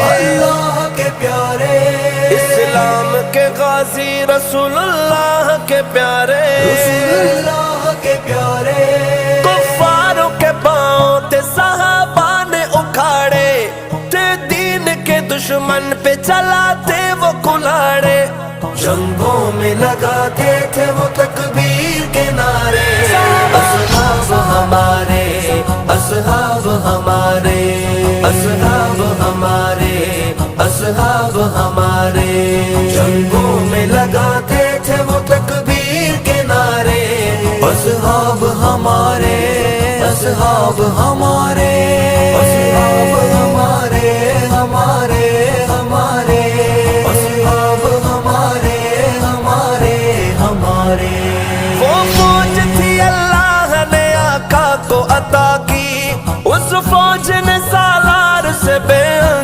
اللہ کے پیارے، اسلام کے غازی رسول اللہ کے پیارے، رسول اللہ کے پیارے، کفاروں کے پاؤں تے صحابہ نے اکھاڑے، تے دین کے دشمن پہ چلاتے وہ کلاڑے، جنگوں میں لگاتے تھے وہ تکبیر کے نعرے، اصحاب ہمارے، اصحاب ہمارے، اصحاب ہمارے، اصحاب ہمارے، جنگوں میں لگاتے تھے وہ تکبیر کے نعرے، اصحاب ہمارے، اصحاب ہمارے، اصحاب ہمارے، ہمارے